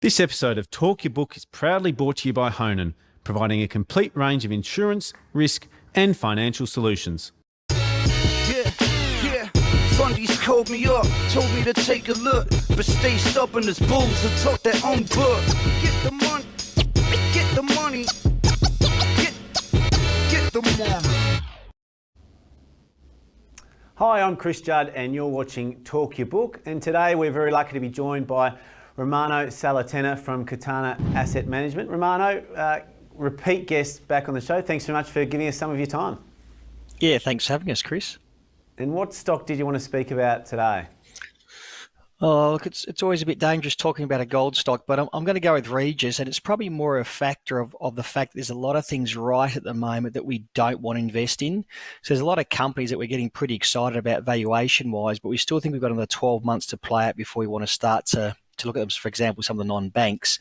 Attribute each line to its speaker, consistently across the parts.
Speaker 1: This episode of Talk Your Book is proudly brought to you by Honan, providing a complete range of insurance, risk and financial solutions.
Speaker 2: Fundies called me up, told me to take a look, but stay stubborn as bulls and talk their own book. Get the money, get the money, get the money.
Speaker 1: Hi, I'm Chris Judd and you're watching Talk Your Book, and today we're very lucky to be joined by Romano Sala Tenna from Katana Asset Management. Romano, repeat guest back on the show. Thanks very much for giving us some of your time.
Speaker 3: Yeah, thanks for having us, Chris.
Speaker 1: And what stock did you want to speak about today?
Speaker 3: Oh, look, it's always a bit dangerous talking about a gold stock, but I'm going to go with Regis, and it's probably more a factor of the fact that there's a lot of things right at the moment that we don't want to invest in. So there's a lot of companies that we're getting pretty excited about valuation-wise, but we still think we've got another 12 months to play out before we want to start to look at them, for example, some of the non-banks.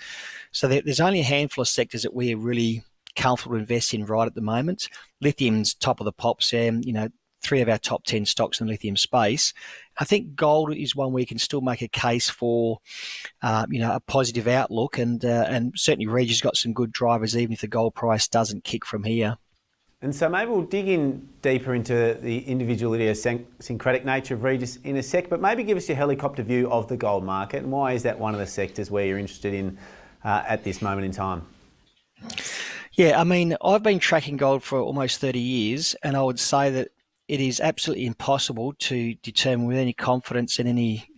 Speaker 3: So there's only a handful of sectors that we're really comfortable to invest in right at the moment. Lithium's top of the pops, you know, 3 of our top 10 stocks in the lithium space. I think gold is one where you can still make a case for, a positive outlook, and certainly Regis got some good drivers, even if the gold price doesn't kick from here.
Speaker 1: And so maybe we'll dig in deeper into the individual idiosyncratic nature of Regis in a sec, but maybe give us your helicopter view of the gold market, and why is that one of the sectors where you're interested in at this moment in time?
Speaker 3: Yeah, I mean, I've been tracking gold for almost 30 years, and I would say that it is absolutely impossible to determine with any confidence and any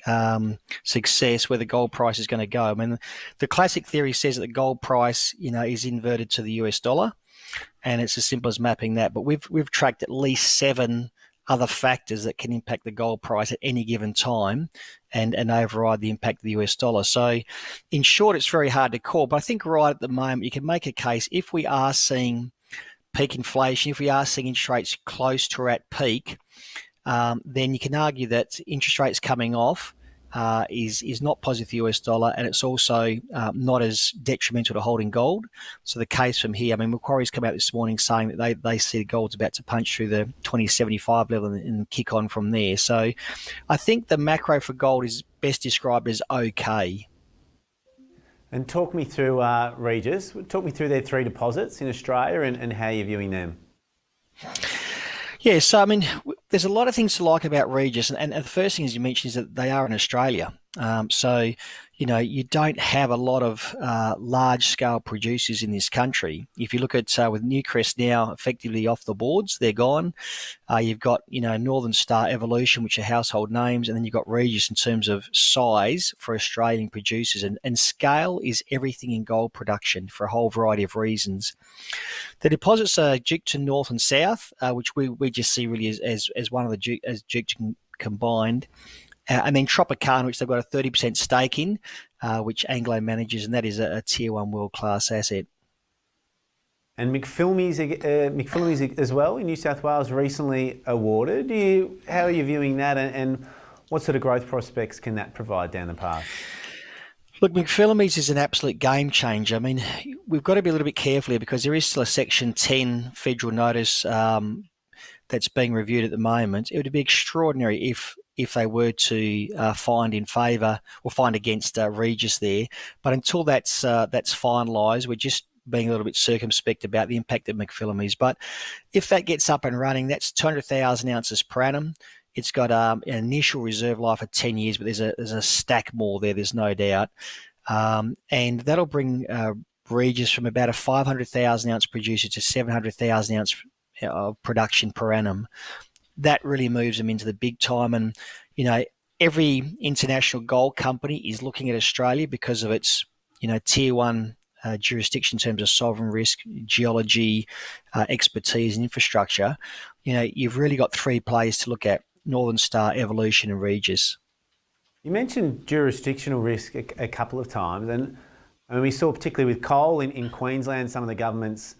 Speaker 3: success where the gold price is going to go. I mean, the classic theory says that the gold price, is inverted to the US dollar, and it's as simple as mapping that. But we've tracked at least 7 other factors that can impact the gold price at any given time and override the impact of the US dollar. So in short, it's very hard to call, but I think right at the moment you can make a case if we are seeing peak inflation, if we are seeing interest rates close to or at peak, then you can argue that interest rates coming off is not positive for the US dollar, and it's also not as detrimental to holding gold. So the case from here, I mean, Macquarie's come out this morning saying that they see the gold's about to punch through the 2075 level and kick on from there. So I think the macro for gold is best described as okay.
Speaker 1: And talk me through Regis. Talk me through their 3 deposits in Australia and how you're viewing them.
Speaker 3: Yeah, so I mean, there's a lot of things to like about Regis, and the first thing, as you mentioned, is that they are in Australia. So, you don't have a lot of large-scale producers in this country. If you look at with Newcrest now effectively off the boards, they're gone. You've got Northern Star, Evolution, which are household names, and then you've got Regis in terms of size for Australian producers, and scale is everything in gold production for a whole variety of reasons. The deposits are Duketon North and South, which we just see really as one of the Duketon combined. And then Tropicana, which they've got a 30% stake in, which Anglo manages, and that is a tier 1 world-class asset.
Speaker 1: And McPhillamys as well in New South Wales recently awarded. How are you viewing that, and what sort of growth prospects can that provide down the path?
Speaker 3: Look, McPhillamys is an absolute game changer. I mean, we've got to be a little bit careful here because there is still a Section 10 federal notice that's being reviewed at the moment. It would be extraordinary if they were to find in favour or find against Regis there. But until that's finalised, we're just being a little bit circumspect about the impact of McPhillamys. But if that gets up and running, that's 200,000 ounces per annum. It's got an initial reserve life of 10 years, but there's a stack more there, there's no doubt. And that'll bring Regis from about a 500,000 ounce producer to 700,000 ounce of production per annum. That really moves them into the big time. And, every international gold company is looking at Australia because of its, tier 1 jurisdiction in terms of sovereign risk, geology, expertise and infrastructure. You've really got 3 players to look at: Northern Star, Evolution and Regis.
Speaker 1: You mentioned jurisdictional risk a couple of times, and we saw particularly with coal in Queensland some of the government's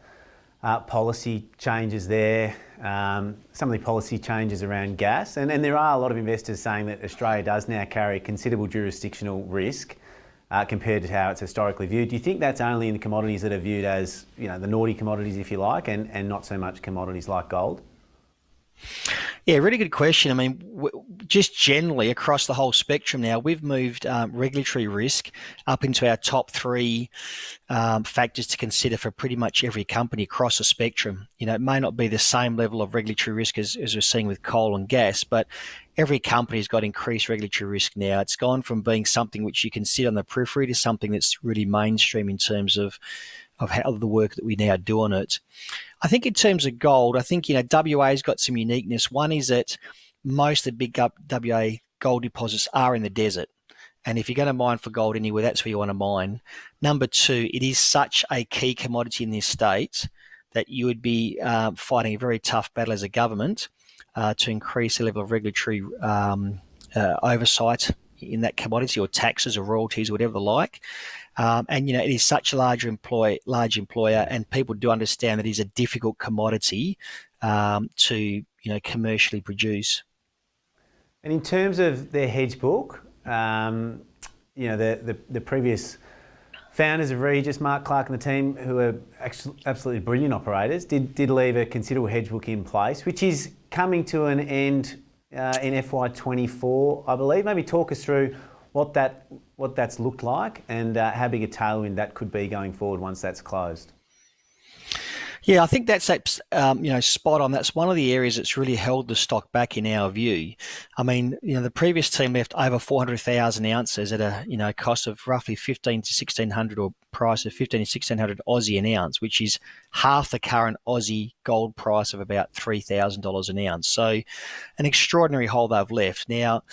Speaker 1: policy changes there, some of the policy changes around gas, and there are a lot of investors saying that Australia does now carry considerable jurisdictional risk compared to how it's historically viewed. Do you think that's only in the commodities that are viewed as, the naughty commodities, if you like, and not so much commodities like gold?
Speaker 3: Yeah, really good question. I mean, just generally across the whole spectrum now, we've moved regulatory risk up into our top three factors to consider for pretty much every company across the spectrum. It may not be the same level of regulatory risk as we're seeing with coal and gas, but every company's got increased regulatory risk now. It's gone from being something which you can see on the periphery to something that's really mainstream in terms of how the work that we now do on it. I think in terms of gold, I think, WA's got some uniqueness. One is that most of the big WA gold deposits are in the desert. And if you're going to mine for gold anywhere, that's where you want to mine. Number two, it is such a key commodity in this state that you would be fighting a very tough battle as a government to increase the level of regulatory oversight in that commodity, or taxes or royalties, or whatever the like. And it is such a large employer, and people do understand that it is a difficult commodity to commercially produce.
Speaker 1: And in terms of their hedge book, the previous founders of Regis, Mark Clark and the team, who are actually absolutely brilliant operators, did leave a considerable hedge book in place, which is coming to an end in FY24, I believe. Maybe talk us through what that's looked like and how big a tailwind that could be going forward once that's closed.
Speaker 3: Yeah, I think that's spot on. That's one of the areas that's really held the stock back in our view. I mean, the previous team left over 400,000 ounces at a cost of roughly 15 to 1600, or price of 15 to 1600 Aussie an ounce, which is half the current Aussie gold price of about $3,000 an ounce. So, an extraordinary hole they've left. Now,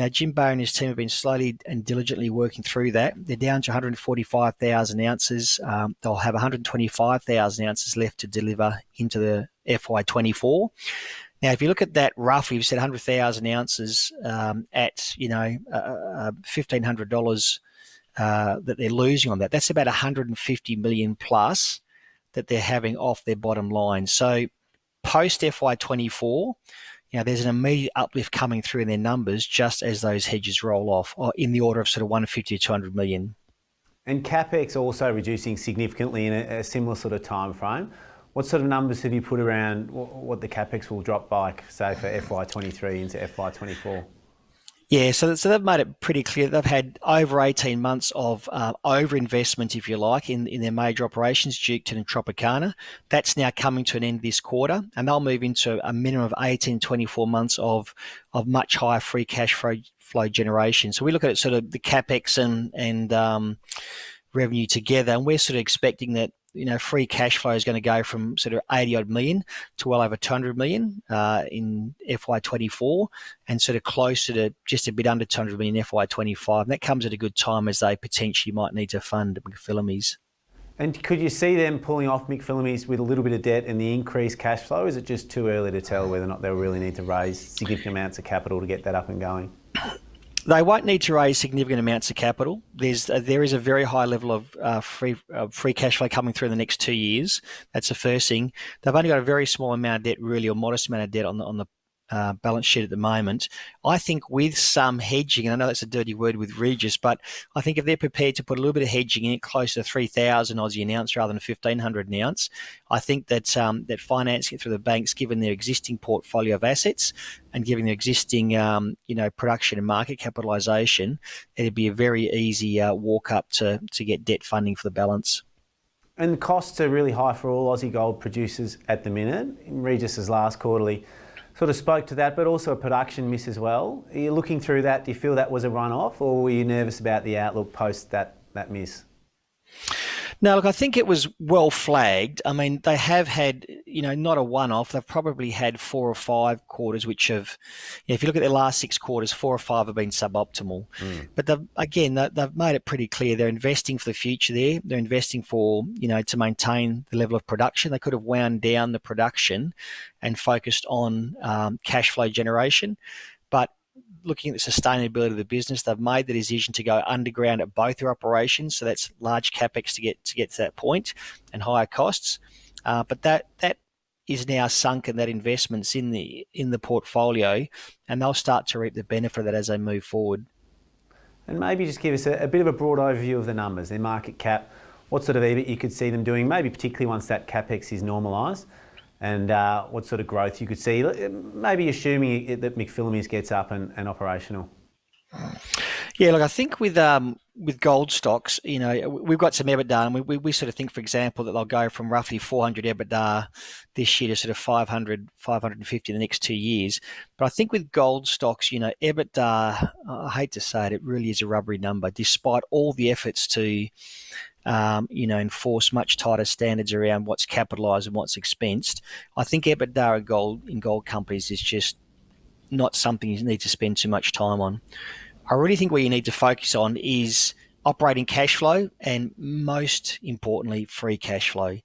Speaker 3: Jim Barry and his team have been slowly and diligently working through that. They're down to 145,000 ounces. They'll have 125,000 ounces left to deliver into the FY24. Now, if you look at that roughly, we've said 100,000 ounces at $1,500 that they're losing on that. That's about 150 million plus that they're having off their bottom line. So post FY24, there's an immediate uplift coming through in their numbers just as those hedges roll off, or in the order of sort of 150 to 200 million.
Speaker 1: And Capex also reducing significantly in a similar sort of time frame. What sort of numbers have you put around what the Capex will drop by, say, for FY23 into FY24?
Speaker 3: Yeah, so they've made it pretty clear. They've had over 18 months of overinvestment, if you like, in their major operations, Duketon and Tropicana. That's now coming to an end this quarter, and they'll move into a minimum of 18, 24 months of much higher free cash flow generation. So we look at it sort of the Capex and revenue together, and we're sort of expecting that free cash flow is going to go from sort of 80 odd million to well over 200 million in FY24, and sort of closer to just a bit under 200 million in FY25. And that comes at a good time as they potentially might need to fund McPhillamys.
Speaker 1: And could you see them pulling off McPhillamys with a little bit of debt and the increased cash flow? Or is it just too early to tell whether or not they'll really need to raise significant amounts of capital to get that up and going?
Speaker 3: They won't need to raise significant amounts of capital. There is a very high level of free cash flow coming through in the next 2 years. That's the first thing. They've only got a very small amount of debt, really, or modest amount of debt on the balance sheet at the moment. I think with some hedging, and I know that's a dirty word with Regis, but I think if they're prepared to put a little bit of hedging in it, closer to 3,000 Aussie an ounce rather than 1,500 an ounce, I think that that financing it through the banks, given their existing portfolio of assets and given their existing production and market capitalisation, it'd be a very easy walk up to get debt funding for the balance.
Speaker 1: And the costs are really high for all Aussie gold producers at the minute. In Regis's last quarterly sort of spoke to that, but also a production miss as well. Are you looking through that? Do you feel that was a run-off, or were you nervous about the outlook post that miss?
Speaker 3: No, look, I think it was well flagged. I mean, they have had, not a one-off. They've probably had 4 or 5 quarters which have, if you look at their last 6 quarters, 4 or 5 have been suboptimal. But they've made it pretty clear they're investing for the future there. They're investing for, to maintain the level of production. They could have wound down the production and focused on cash flow generation. But looking at the sustainability of the business, they've made the decision to go underground at both their operations. So that's large capex to get to that point and higher costs. But that is now sunk, and that investment's in the portfolio, and they'll start to reap the benefit of that as they move forward.
Speaker 1: And maybe just give us a bit of a broad overview of the numbers, their market cap, what sort of EBIT you could see them doing, maybe particularly once that capex is normalised. and what sort of growth you could see, maybe assuming that McPhillamys gets up and operational?
Speaker 3: Yeah, look, I think with gold stocks, we've got some EBITDA, and we sort of think, for example, that they'll go from roughly 400 EBITDA this year to sort of 500, 550 in the next 2 years. But I think with gold stocks, EBITDA, I hate to say it, it really is a rubbery number, despite all the efforts to, enforce much tighter standards around what's capitalised and what's expensed. I think EBITDA in gold companies is just not something you need to spend too much time on. I really think what you need to focus on is operating cash flow, and most importantly, free cash flow.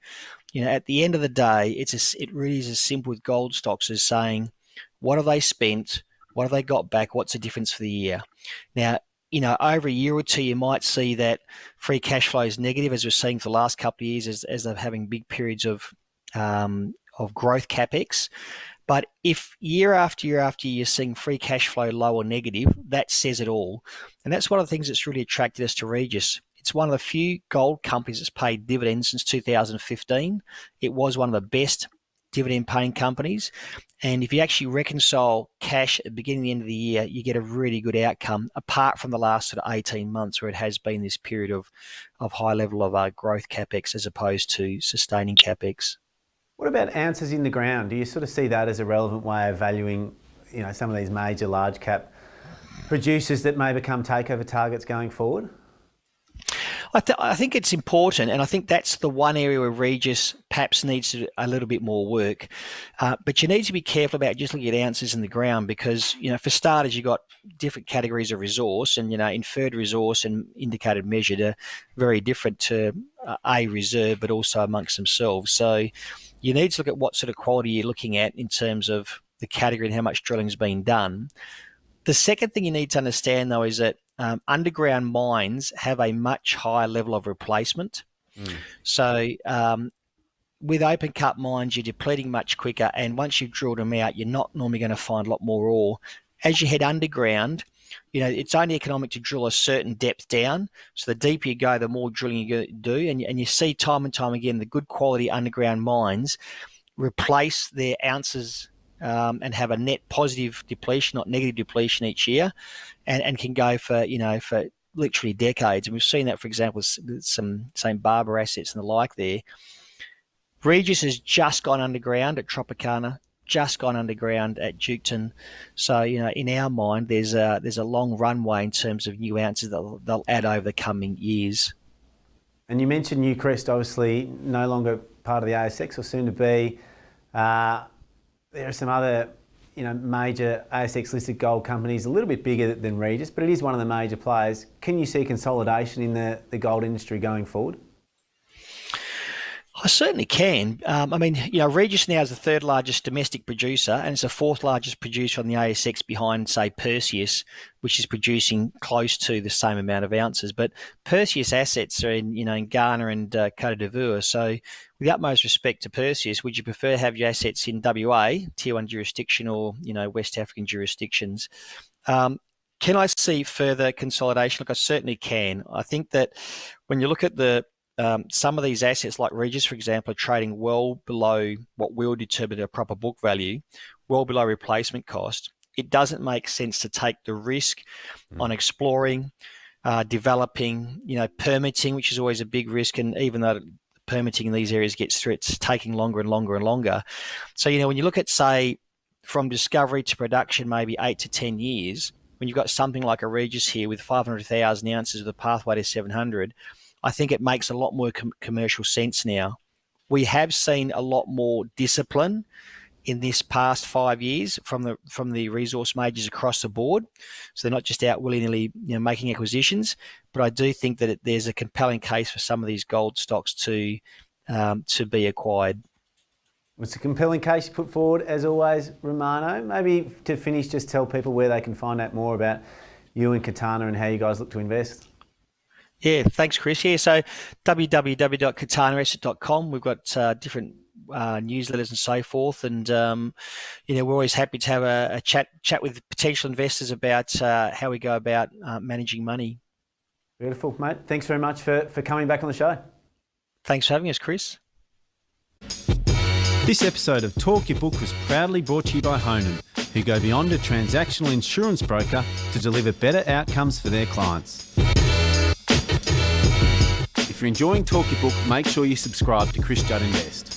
Speaker 3: At the end of the day, it really is as simple with gold stocks as saying, what have they spent? What have they got back? What's the difference for the year? Now, over a year or two, you might see that free cash flow is negative, as we're seeing for the last couple of years, as they're having big periods of growth capex. But if year after year after year you're seeing free cash flow low or negative, that says it all. And that's one of the things that's really attracted us to Regis. It's one of the few gold companies that's paid dividends since 2015. It was one of the best dividend-paying companies. And if you actually reconcile cash at the beginning and the end of the year, you get a really good outcome, apart from the last sort of 18 months where it has been this period of high level of growth capex as opposed to sustaining capex.
Speaker 1: What about ounces in the ground? Do you sort of see that as a relevant way of valuing, some of these major large cap producers that may become takeover targets going forward?
Speaker 3: I think it's important, and I think that's the one area where Regis perhaps needs to do a little bit more work. But you need to be careful about just looking at ounces in the ground because, for starters, you've got different categories of resource, and, inferred resource and indicated measured are very different to a reserve, but also amongst themselves. So you need to look at what sort of quality you're looking at in terms of the category and how much drilling has been done. The second thing you need to understand, though, is that underground mines have a much higher level of replacement. So with open cut mines, you're depleting much quicker, and once you've drilled them out, you're not normally going to find a lot more ore. As you head underground, it's only economic to drill a certain depth down. So the deeper you go, the more drilling you do, and you see time and time again the good quality underground mines replace their ounces and have a net positive depletion, not negative depletion each year, and can go for literally decades. And we've seen that, for example, with some St. Barbara assets and the like there. Regis has just gone underground at Tropicana, just gone underground at Duketon. So, in our mind, there's a long runway in terms of new ounces that they'll add over the coming years.
Speaker 1: And you mentioned Newcrest, obviously no longer part of the ASX or soon to be. There are some other, major ASX-listed gold companies, a little bit bigger than Regis, but it is one of the major players. Can you see consolidation in the gold industry going forward?
Speaker 3: I certainly can. Regis now is the third largest domestic producer, and it's the fourth largest producer on the ASX behind, say, Perseus, which is producing close to the same amount of ounces. But Perseus assets are in Ghana and Côte d'Ivoire. So, with the utmost respect to Perseus, would you prefer to have your assets in WA, Tier 1 jurisdiction, or West African jurisdictions? Can I see further consolidation? Look, I certainly can. I think that when you look at some of these assets, like Regis, for example, are trading well below what we'll determine a proper book value, well below replacement cost. It doesn't make sense to take the risk on exploring, developing, permitting, which is always a big risk. And even though permitting in these areas gets through, it's taking longer and longer and longer. So, when you look at, say, from discovery to production, maybe 8 to 10 years, when you've got something like a Regis here with 500,000 ounces with a pathway to 700, I think it makes a lot more commercial sense now. We have seen a lot more discipline in this past 5 years from the resource majors across the board. So they're not just out willy-nilly making acquisitions, but I do think that there's a compelling case for some of these gold stocks to be acquired.
Speaker 1: It's a compelling case you put forward, as always, Romano. Maybe to finish, just tell people where they can find out more about you and Katana and how you guys look to invest.
Speaker 3: Yeah, thanks, Chris. Yeah, so www.katarestcom. We've got different newsletters and so forth, and we're always happy to have a chat with potential investors about how we go about managing money.
Speaker 1: Beautiful, mate. Thanks very much for coming back on the show.
Speaker 3: Thanks for having us, Chris.
Speaker 4: This episode of Talk Your Book was proudly brought to you by Honan, who go beyond a transactional insurance broker to deliver better outcomes for their clients. If you're enjoying Talk Your Book, make sure you subscribe to Chris Judd Invest.